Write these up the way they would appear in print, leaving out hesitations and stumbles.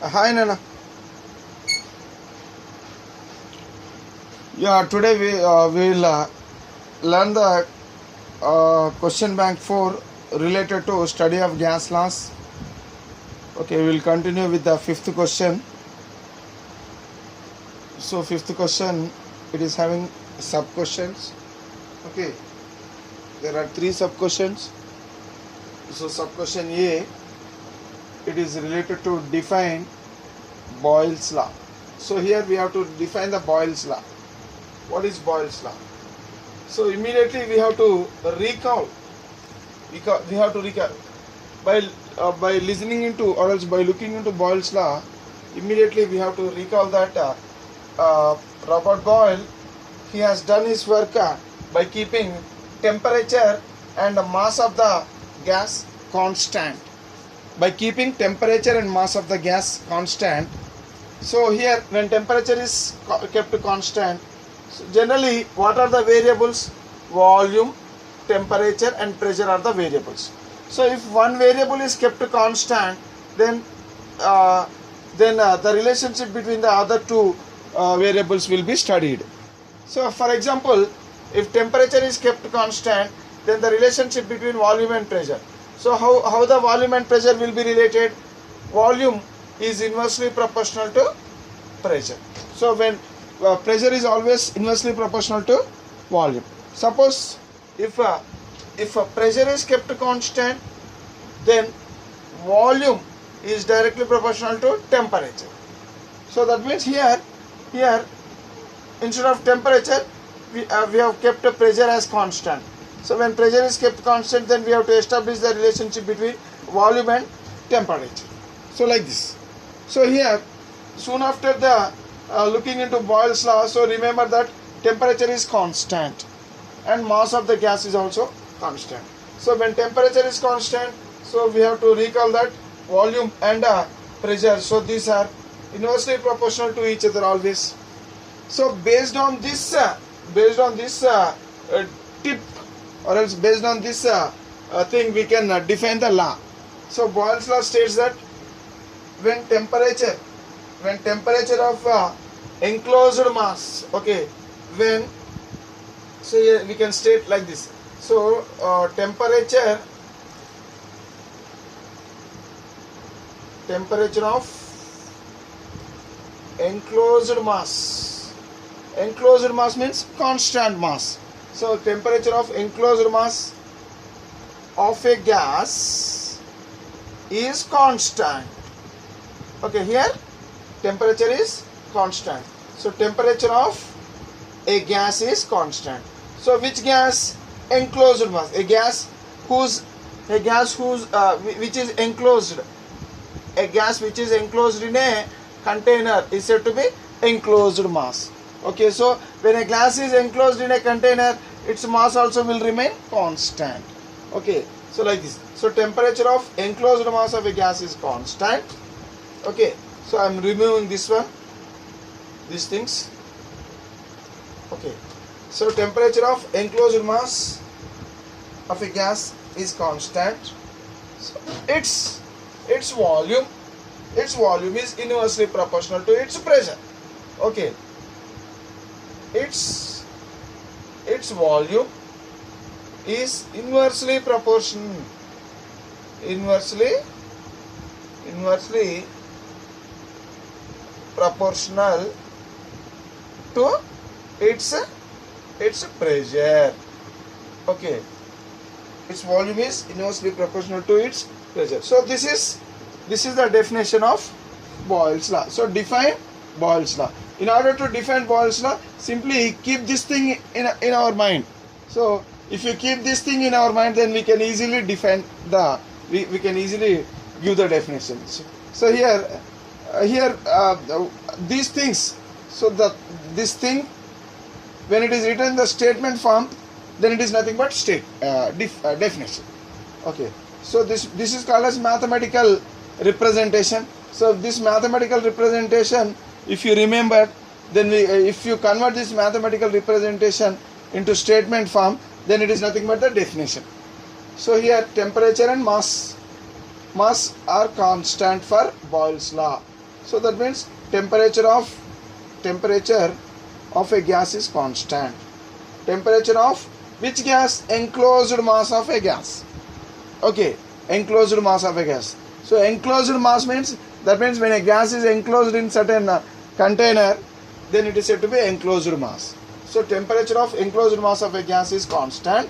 Hi Nana. Yeah, today we will learn the question bank 4 related to study of gas laws. Okay, we will continue with the fifth question. So fifth question, it is having sub questions. Okay, there are 3 sub questions. So sub question A, it is related to define Boyle's law. So here we have to define the Boyle's law. What is Boyle's law? So immediately we have to recall. We have to recall by listening into or else by looking into Boyle's law. Immediately we have to recall that Robert Boyle, he has done his work by keeping temperature and the mass of the gas constant. By keeping temperature and mass of the gas constant. So here when temperature is kept constant, so generally what are the variables? Volume, temperature and pressure are the variables. So if one variable is kept constant, then the relationship between the other two variables will be studied. So for example, if temperature is kept constant, then the relationship between volume and pressure. So how the volume and pressure will be related? Volume is inversely proportional to pressure. So when pressure is always inversely proportional to volume. Suppose if pressure is kept constant, then volume is directly proportional to temperature. So that means here instead of temperature we have kept a pressure as constant. So when pressure is kept constant, then we have to establish the relationship between volume and temperature. So like this. So here soon after the looking into Boyle's law, so remember that temperature is constant and mass of the gas is also constant. So when temperature is constant, so we have to recall that volume and pressure, so these are inversely proportional to each other always. So based on this tip, or else based on this thing, we can define the law. So Boyle's law states that when temperature of enclosed mass, okay, when, so here we can state like this. So temperature of enclosed mass means constant mass. So temperature of enclosed mass of a gas is constant. Okay, here temperature is constant. So temperature of a gas is constant. So which gas? Enclosed mass. A gas which is enclosed. A gas which is enclosed in a container is said to be enclosed mass. Okay, so when a gas is enclosed in a container, its mass also will remain constant. Okay, so like this. So temperature of enclosed mass of a gas is constant. Okay, so I am removing this one, these things. Okay, so temperature of enclosed mass of a gas is constant. So its volume is inversely proportional to its pressure. Okay, its volume is inversely proportional to its pressure. Okay, its volume is inversely proportional to its pressure. So this is the definition of Boyle's law. So define Boyle's law. In order to define Boyle's law, simply keep this thing in our mind. So if you keep this thing in our mind, then we can easily define we can easily give the definitions. So here these things. So this thing, when it is written in the statement form, then it is nothing but definition. Okay. So this is called as mathematical representation. So this mathematical representation, if you remember, then if you convert this mathematical representation into statement form, then it is nothing but the definition. So here temperature and mass are constant for Boyle's law. So that means temperature of a gas is constant. Temperature of which gas? Enclosed mass of a gas. Okay, enclosed mass of a gas. So enclosed mass means, that means when a gas is enclosed in certain container, then it is said to be enclosed mass. So temperature of enclosed mass of a gas is constant.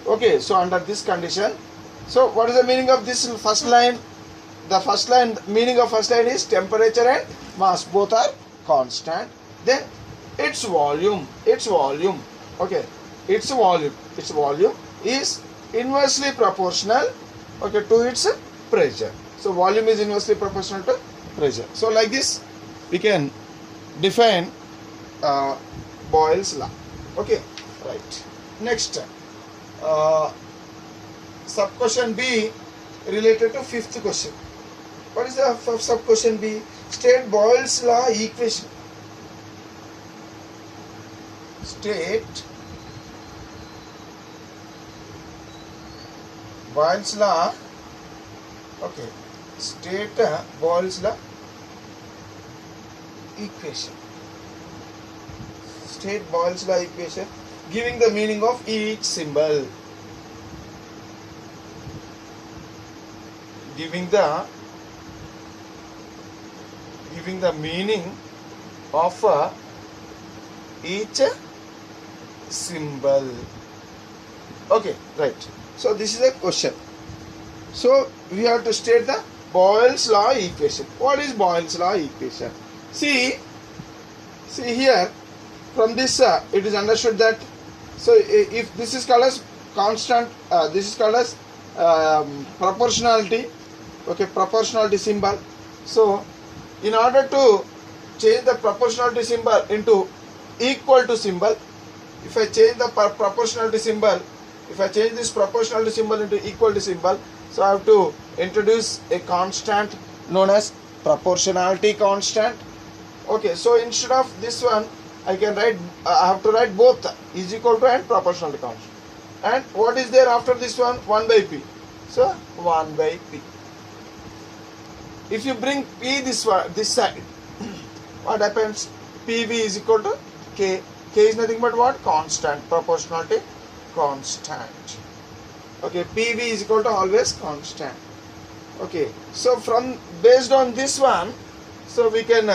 Okay, so under this condition, so what is the meaning of this first line? The first line, meaning of first line is temperature and mass both are constant. Then its volume, okay, its volume is inversely proportional, okay, to its pressure. So volume is inversely proportional to pressure. So like this we can define Boyle's law. Okay, right. Next, sub question B related to fifth question. What is the sub question B? State Boyle's law equation. State Boyle's law. Okay. State Boyle's law equation. State Boyle's law equation, giving the meaning of each symbol. Giving the meaning of each symbol. Okay, right. So this is a question. So we have to state the Boyle's law equation. What is Boyle's law equation? See here, from this it is understood that, so if this is called as constant, this is called as proportionality. Okay, proportionality symbol. So in order to change the proportionality symbol into equal to symbol, if I change the proportionality symbol, if I change this proportionality symbol into equal to symbol, so I have to introduce a constant known as proportionality constant. Okay, so instead of this one, I can write, I have to write both is equal to and proportionality constant. And what is there after this one? 1 by P. So 1 by P. If you bring P this side, what happens? PV is equal to K. K is nothing but what? Constant. Proportionality constant. Okay, PV is equal to always constant. Okay, so from based on this one, so we can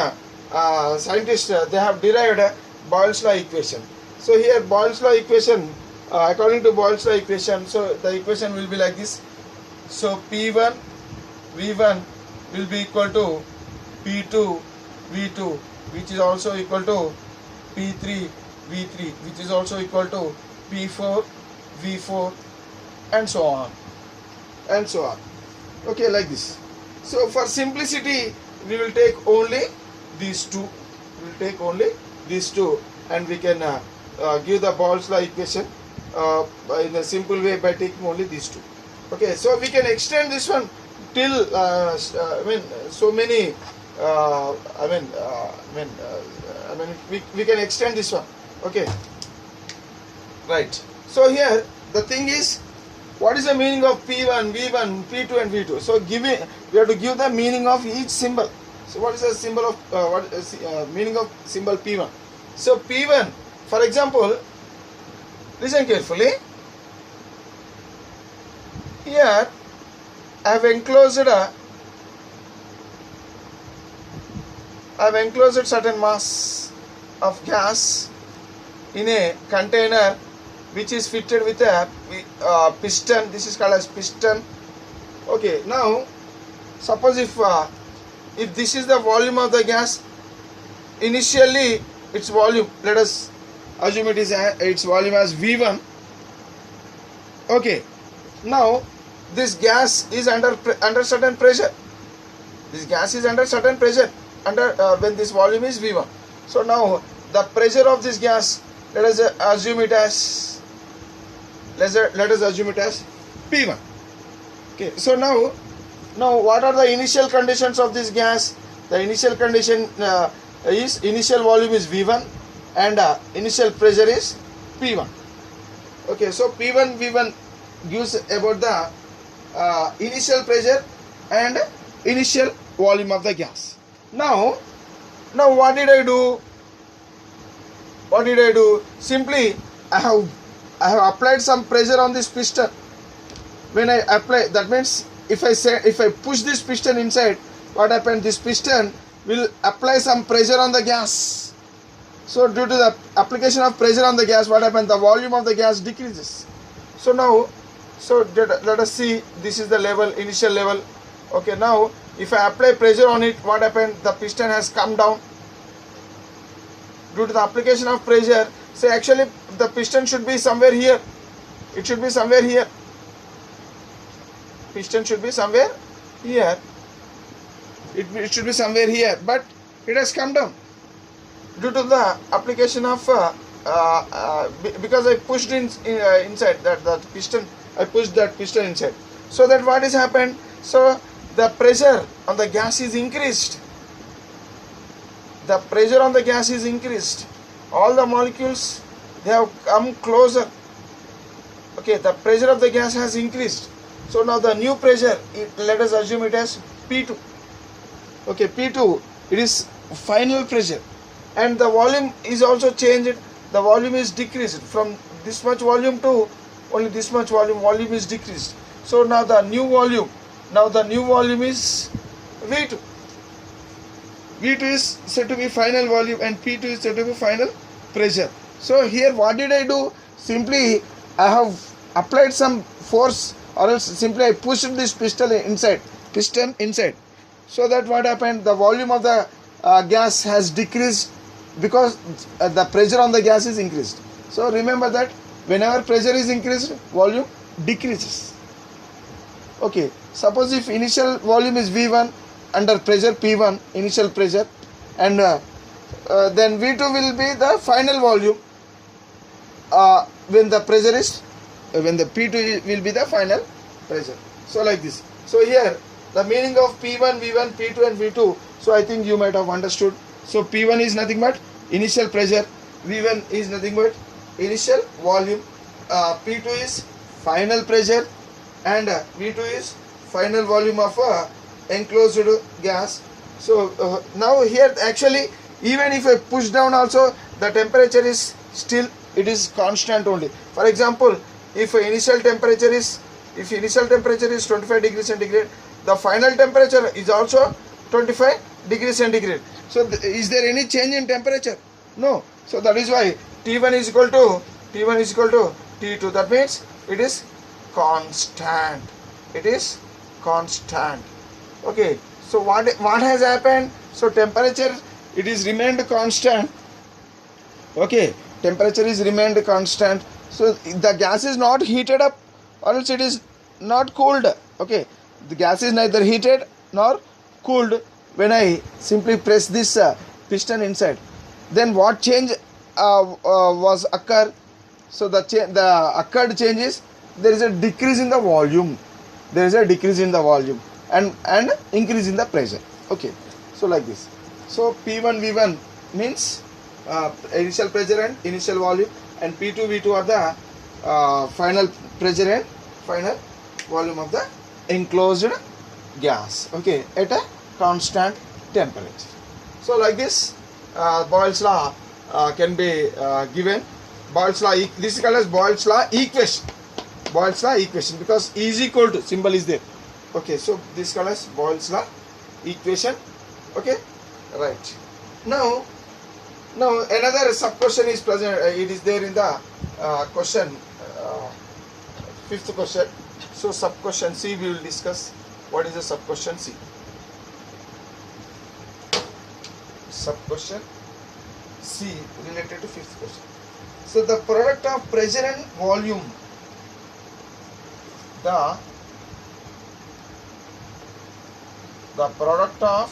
scientists they have derived Boyle's law equation. So here Boyle's law equation, according to Boyle's law equation, so the equation will be like this. So P1 V1 will be equal to P2 V2, which is also equal to P3 V3, which is also equal to P4 V4, and so on and so on. Okay, like this. So for simplicity, we will take only these two. We will take only these two, and we can give the Boyle's law equation in a simple way by taking only these two. Okay, so we can extend this one till so many. We can extend this one. Okay, right. So here the thing is, what is the meaning of P1, V1, P2 and V2? So we have to give the meaning of each symbol. So what is the symbol of meaning of symbol P1? So P1, for example, listen carefully. Here I have enclosed certain mass of gas in a container which is fitted with a piston. This is called as piston. Okay, now suppose if this is the volume of the gas, initially its volume, let us assume it is its volume as V1. Okay, now this gas is under certain pressure. This gas is under certain pressure when this volume is V1. So now the pressure of this gas, let us assume it as P1. Okay, so now what are the initial conditions of this gas? The initial condition is initial volume is V1 and initial pressure is P1. Okay, so P1 V1 gives about the initial pressure and initial volume of the gas. Now what did I do? What did I do? Simply I have applied some pressure on this piston. When I apply, that means if I push this piston inside, what happened? This piston will apply some pressure on the gas. So due to the application of pressure on the gas, what happened? The volume of the gas decreases. So now, let us see, this is the level, initial level. Okay, now if I apply pressure on it, what happened? The piston has come down. Due to the application of pressure, say actually the piston should be somewhere here. It should be somewhere here. Piston should be somewhere here. It should be somewhere here, but it has come down due to the application of because I pushed inside that piston. I pushed that piston inside. So that what has happened? So the pressure on the gas is increased. The pressure on the gas is increased. All the molecules, they have come closer. Okay, the pressure of the gas has increased. So now the new pressure, let us assume it as P2. Okay, P2, it is final pressure, and the volume is also changed. The volume is decreased from this much volume to only this much volume. Volume is decreased. So now the new volume is V2. V2 is said to be final volume and P2 is said to be final pressure. So here what did I do? Simply I have applied some force, or else simply I pushed this piston inside. So that what happened? The volume of the gas has decreased because the pressure on the gas is increased. So remember that whenever pressure is increased, volume decreases. Okay, suppose if initial volume is V1 under pressure P1, initial pressure, and then V2 will be the final volume when the pressure is, when the P2 will be the final pressure. So like this. So here the meaning of P1, V1, P2 and V2, so I think you might have understood. So P1 is nothing but initial pressure, V1 is nothing but initial volume, P2 is final pressure, and V2 is final volume of enclosed gas. So now here actually even if I push down also, the temperature is still, it is constant only. For example, if initial temperature is 25 degrees centigrade, the final temperature is also 25 degrees centigrade. So is there any change in temperature? No. So that is why T1 is equal to T2. That means it is constant. It is constant. Okay. So what has happened? So temperature, it is remained constant. Okay. Temperature is remained constant. So the gas is not heated up, or else it is not cooled. Okay. The gas is neither heated nor cooled when I simply press this piston inside. Then what change was occur? So the occurred change is there is a decrease in the volume. There is a decrease in the volume and increase in the pressure. Okay. So like this. So P1 V1 means initial pressure and initial volume, and P2 V2 are the final pressure and final volume of the enclosed gas. Okay, at a constant temperature. So like this, Boyle's law can be given. Boyle's law, this is called as Boyle's law equation. Boyle's law equation, because E is equal to symbol is there. Okay, so this is called as Boyle's law equation. Okay, right. Now another sub question is present. It is there in the question, fifth question. So sub question C we will discuss. What is the sub question C? Sub question C related to fifth question. So the product of pressure and volume, the product of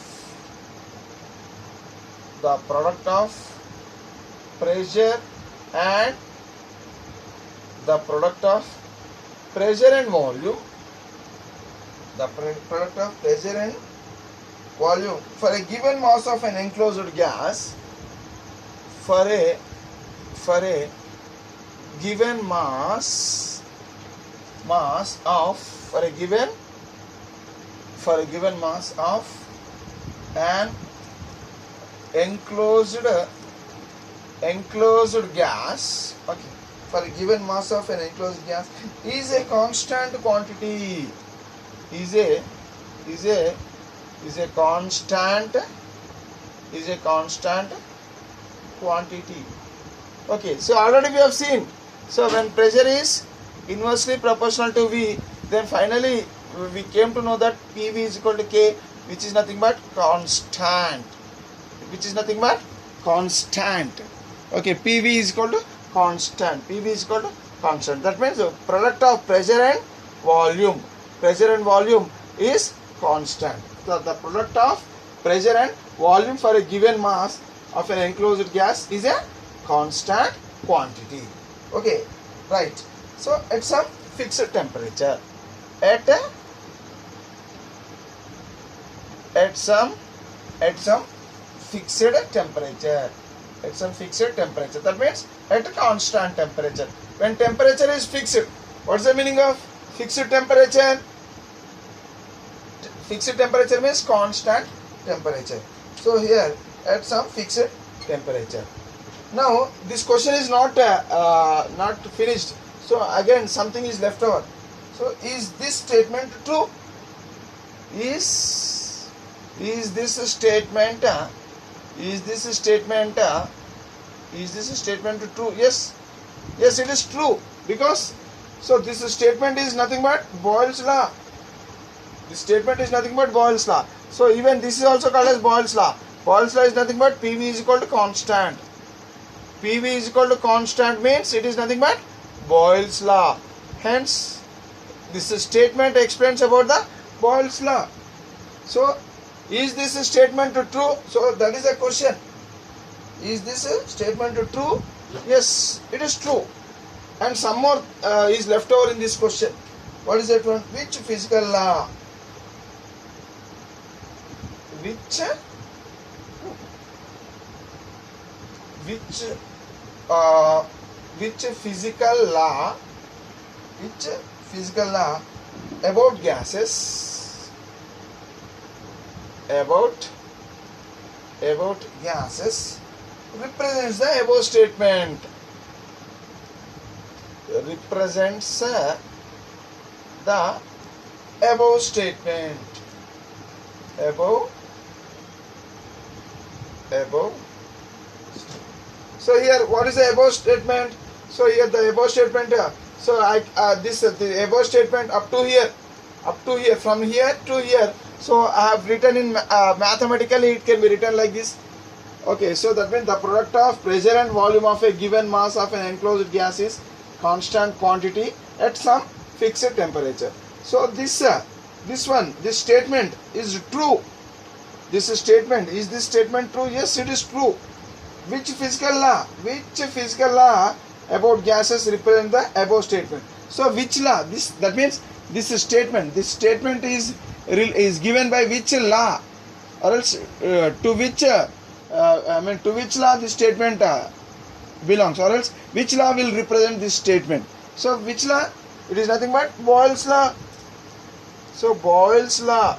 pressure and the product of pressure and volume, the product of pressure and volume for a given mass of an enclosed gas, for a given mass of an enclosed gas, okay, for a given mass of an enclosed gas is a constant quantity, is a constant quantity. Okay, so already we have seen, so when pressure is inversely proportional to V, then finally we came to know that PV is equal to K, which is nothing but constant, okay, PV is equal to constant, that means the product of pressure and volume is constant. So the product of pressure and volume for a given mass of an enclosed gas is a constant quantity. Okay, right. So at some fixed temperature, at some fixed temperature, that means at a constant temperature. When temperature is fixed, what's the meaning of fixed temperature? Fixed temperature means constant temperature. So here at some fixed temperature. Now this question is not finished. So again something is left over. So is this statement true? Is this statement true? Yes, it is true, because so this statement is nothing but Boyle's law. This statement is nothing but Boyle's law. So even this is also called as Boyle's law. Boyle's law is nothing but PV is equal to constant. PV is equal to constant means it is nothing but Boyle's law. Hence, this statement explains about the Boyle's law. So, is this statement true? So that is a question. Is this statement true? Yes, it is true. And some more is left over in this question. What is that one? Which physical law? Which physical law about gases represents the above statement? Represents the above statement. So here, what is the above statement? So here the above statement. So the above statement up to here, from here to here. So I have written in mathematically it can be written like this. Okay, so that means the product of pressure and volume of a given mass of an enclosed gas is constant quantity at some fixed temperature. So this statement is true. Is this statement true? Yes, it is true. Which physical law about gases represent the above statement? So which law? That means this statement is given by which law, or else to which law this statement belongs, or else which law will represent this statement? So which law? It is nothing but Boyle's law. So Boyle's law.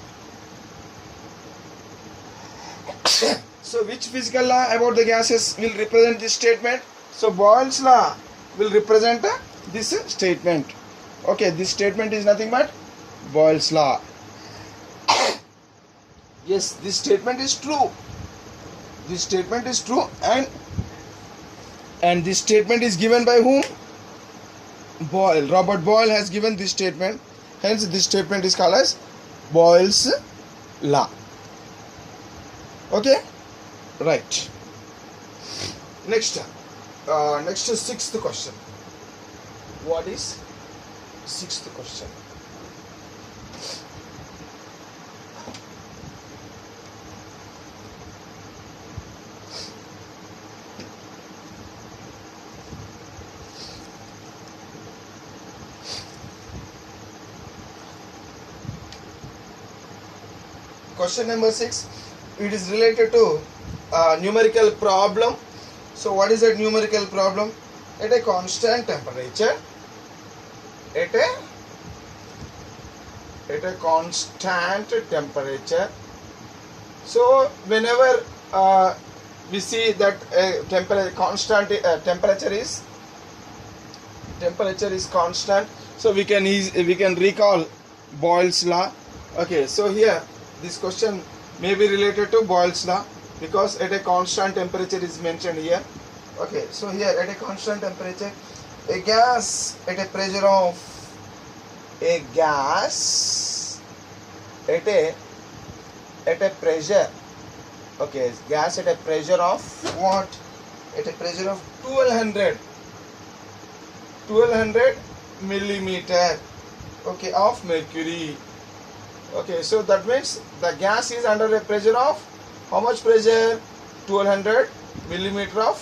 So which physical law about the gases will represent this statement? So Boyle's law will represent this statement. Okay, this statement is nothing but Boyle's law. Yes, this statement is true. And this statement is given by whom? Boyle. Robert Boyle has given this statement. Hence this statement is called as Boyle's law. Okay? Right. Next is sixth question. What is sixth question? Question number 6. It is related to numerical problem. So what is that numerical problem? At a constant temperature, so whenever we see that constant temperature is constant. So we can recall Boyle's law. Okay, so here this question may be related to Boyle's law because at a constant temperature is mentioned here. Okay, so here at a constant temperature, a gas at a pressure of at a pressure, okay, gas at a pressure of what? At a pressure of 1200 millimeter, okay, of mercury. Okay, so that means the gas is under a pressure of how much pressure? 1200 millimeter of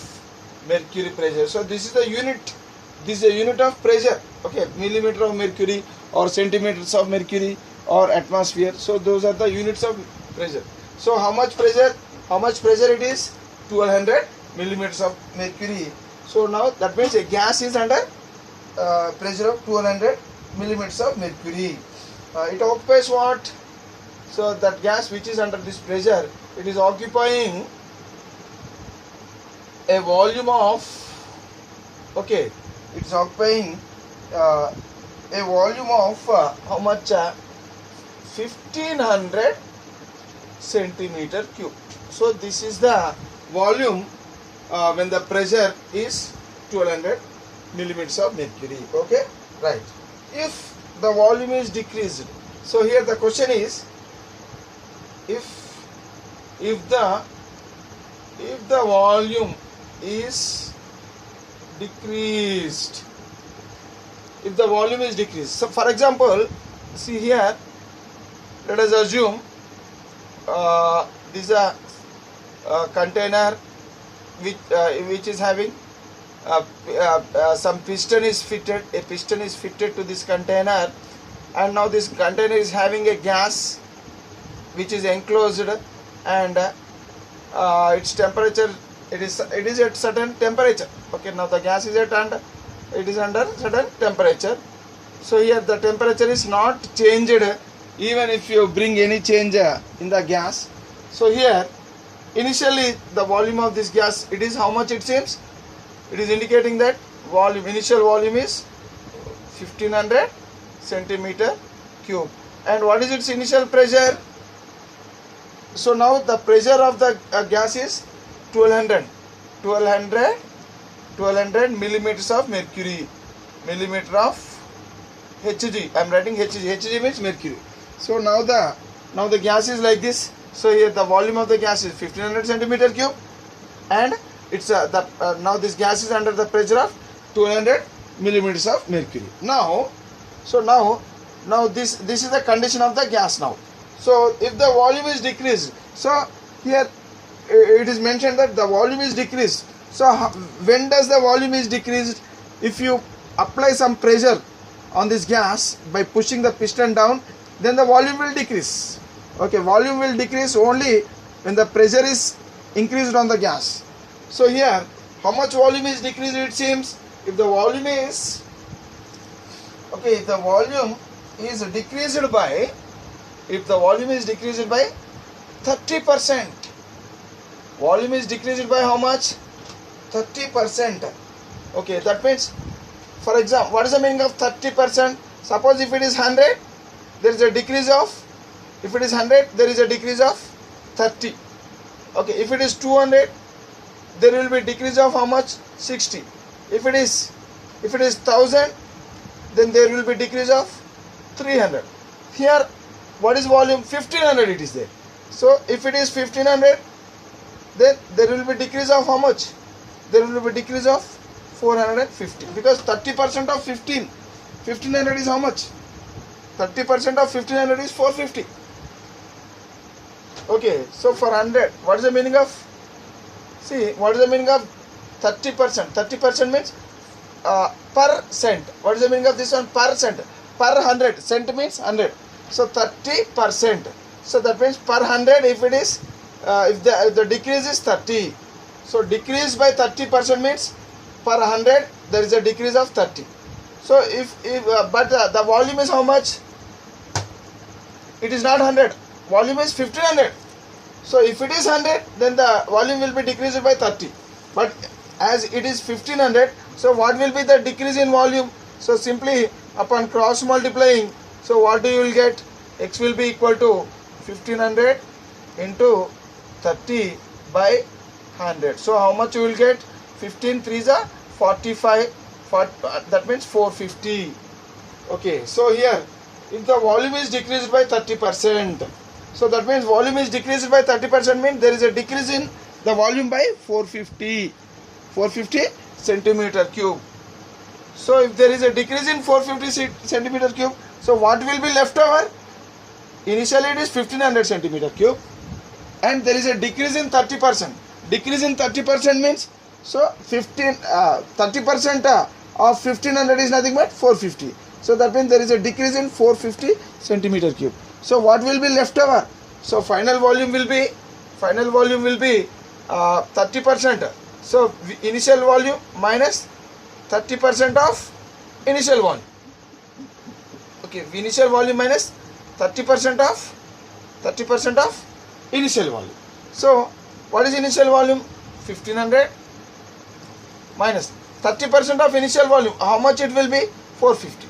mercury pressure. So this is the unit. This is a unit of pressure. Okay, millimeter of mercury or centimeters of mercury or atmosphere. So those are the units of pressure. So how much pressure? How much pressure it is? 1200 millimeters of mercury. So now that means a gas is under pressure of 1200 millimeters of mercury. It occupies what? So that gas which is under this pressure, it is occupying a volume of, okay, it is occupying a volume of how much? 1500 centimeter cube. So this is the volume when the pressure is 1200 millimeters of mercury. Okay, right. If the volume is decreased, so here the question is, if the volume is decreased, so for example, see here, let us assume this is a container which is having some piston is fitted. A piston is fitted to this container, and now this container is having a gas which is enclosed, and its temperature, it is at certain temperature. Okay, now the gas is under certain temperature. So here the temperature is not changed even if you bring any change in the gas. So here initially the volume of this gas, it is how much? It seems it is indicating that initial volume is 1500 centimeter cube. And what is its initial pressure? So now the pressure of the gas is 1200 millimeters of mercury, millimeter of Hg. I am writing Hg. Hg means mercury. So now the gas is like this. So here the volume of the gas is 1500 centimeter cube, and it's now this gas is under the pressure of 200 millimeters of mercury. Now this is the condition of the gas now. So if the volume is decreased, so here it is mentioned that the volume is decreased. So when does the volume is decreased? If you apply some pressure on this gas by pushing the piston down, then the volume will decrease. Okay, volume will decrease only when the pressure is increased on the gas. So here, how much volume is decreased? It seems if the volume is, okay, if the volume is decreased by 30%, volume is decreased by how much? 30%. Okay, that means, for example, what is the meaning of 30%? Suppose if it is 100, there is a decrease of, if it is 100, there is a decrease of 30. Okay, if it is 200, there will be decrease of how much? 60. If it is 1000, then there will be decrease of 300. Here, what is volume? 1500 it is there. So if it is 1500, then there will be decrease of how much? There will be decrease of 450, because 30% of 1500 is how much? 30% of 1500 is 450. Okay, so for 100, what is the meaning of? See, what is the meaning of 30%? 30% means per cent. What is the meaning of this one? Per cent. Per 100. Cent means 100. So 30%. So that means per 100, if it is, if the decrease is 30. So decrease by 30% means per 100 there is a decrease of 30. So but the volume is how much? It is not 100. Volume is 1500. So if it is 100, then the volume will be decreased by 30. But as it is 1500, so what will be the decrease in volume? So simply upon cross multiplying, so what you will get? X will be equal to 1500 into 30 by 100. So how much you will get? 15 3s are 45, that means 450. Okay, so here if the volume is decreased by 30%, so that means volume is decreased by 30% means there is a decrease in the volume by 450 centimeter cube. So if there is a decrease in 450 centimeter cube, so what will be left over? Initially it is 1500 centimeter cube and there is a decrease in 30%. Decrease in 30% means, so 30% of 1500 is nothing but 450. So that means there is a decrease in 450 centimeter cube. So what will be left over? So final volume will be 30%. So initial volume minus 30% of initial volume. Okay, initial volume minus 30% of initial volume. So what is initial volume? 1500 minus 30% of initial volume. How much it will be? 450.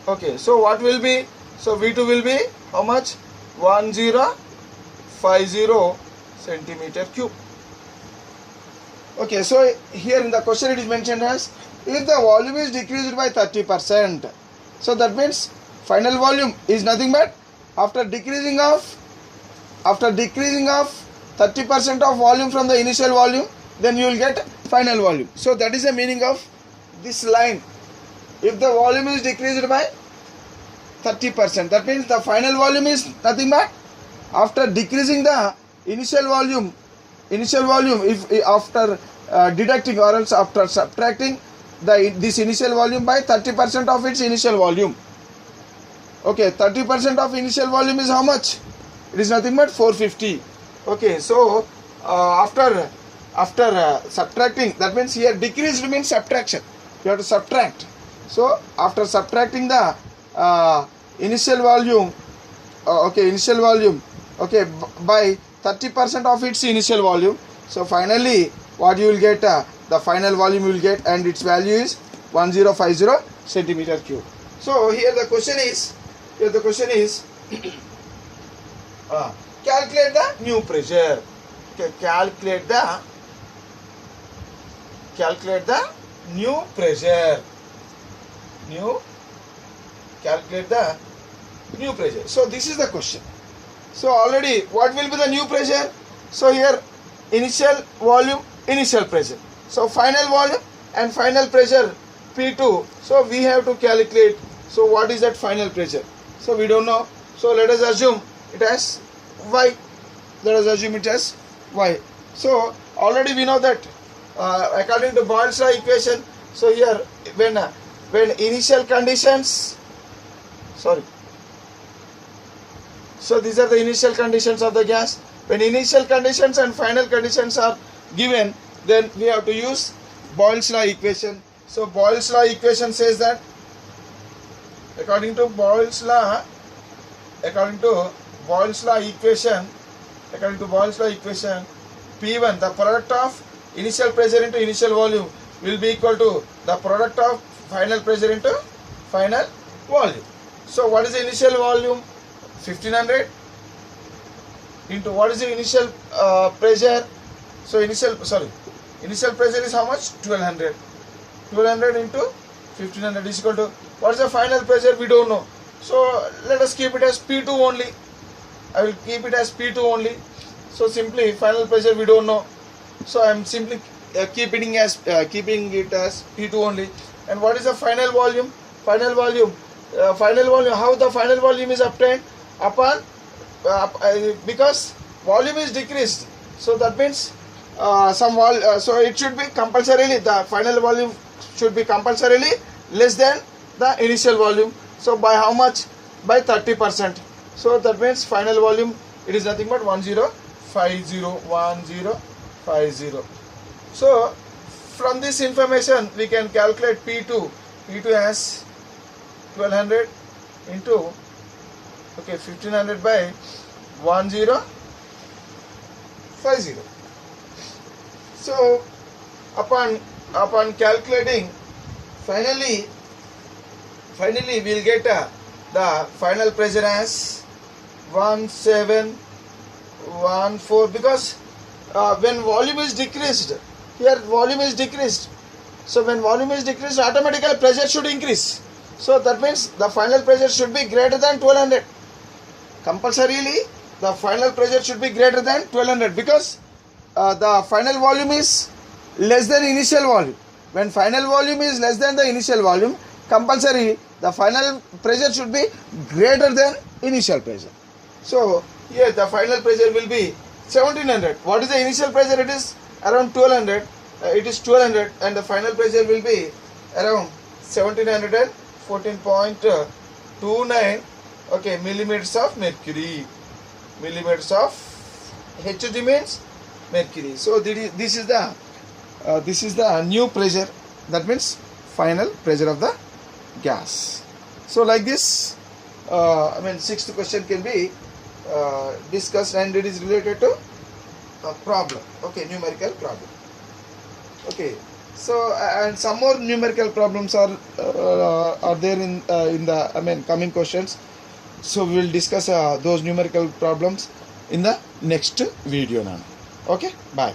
Okay, so what will be? So V2 will be how much? 1050 centimeter cube. Okay, so here in the question it is mentioned as if the volume is decreased by 30%. So that means final volume is nothing but after decreasing of 30% of volume from the initial volume, then you will get final volume. So that is the meaning of this line. If the volume is decreased by 30%, that means the final volume is nothing but after decreasing the initial volume, if after deducting or else after subtracting this initial volume by 30% of its initial volume. Okay, 30% of initial volume is how much? It is nothing but 450. Okay, so after subtracting, that means here decreased means subtraction. You have to subtract. So after subtracting the initial volume, by 30% of its initial volume. So finally, what you will get? The final volume you will get, and its value is 1050 centimeter cube. So here the question is, calculate the new pressure. Okay, calculate the new pressure. Calculate the new pressure. So this is the question. So already what will be the new pressure? So here initial volume, initial pressure. So final volume and final pressure P2. So we have to calculate. So what is that final pressure? So we don't know. So let us assume it as Y. So already we know that according to Boyle's law equation. So here when initial conditions, so these are the initial conditions of the gas. When initial conditions and final conditions are given, then we have to use Boyle's law equation. So Boyle's law equation says that according to Boyle's law equation, P1, the product of initial pressure into initial volume will be equal to the product of final pressure into final volume. So what is the initial volume? 1500 into what is the initial pressure? So initial pressure is how much? 1200. 1200 into 1500 is equal to what is the final pressure? We don't know. So let us keep it as P2 only. I will keep it as P2 only. So simply final pressure we don't know. So I am simply keeping it as P2 only. And what is the final volume? How the final volume is obtained? Because volume is decreased. So that means so it should be compulsorily, the final volume should be compulsorily less than the initial volume. So by how much? By 30%. So that means final volume, it is nothing but 1050. So from this information we can calculate P2. P2 has 1200 into 1500 by 1050. So upon calculating, finally we'll get the final pressure as 1714, because when volume is decreased, here volume is decreased. So when volume is decreased, automatically pressure should increase. So that means the final pressure should be greater than 1200. Compulsorily, the final pressure should be greater than 1200, because the final volume is less than initial volume. When final volume is less than the initial volume, compulsory the final pressure should be greater than initial pressure. So here the final pressure will be 1700. What is the initial pressure? It is around 1200. It is 1200, and the final pressure will be around 1714.29 millimeters of mercury. Millimeters of Hg means mercury. So this is the new pressure, that means final pressure of the gas. So like this, sixth question can be discussed, and it is related to a problem. Numerical problem. So and some more numerical problems are there in the coming questions. So we will discuss those numerical problems in the next video now. Okay, bye.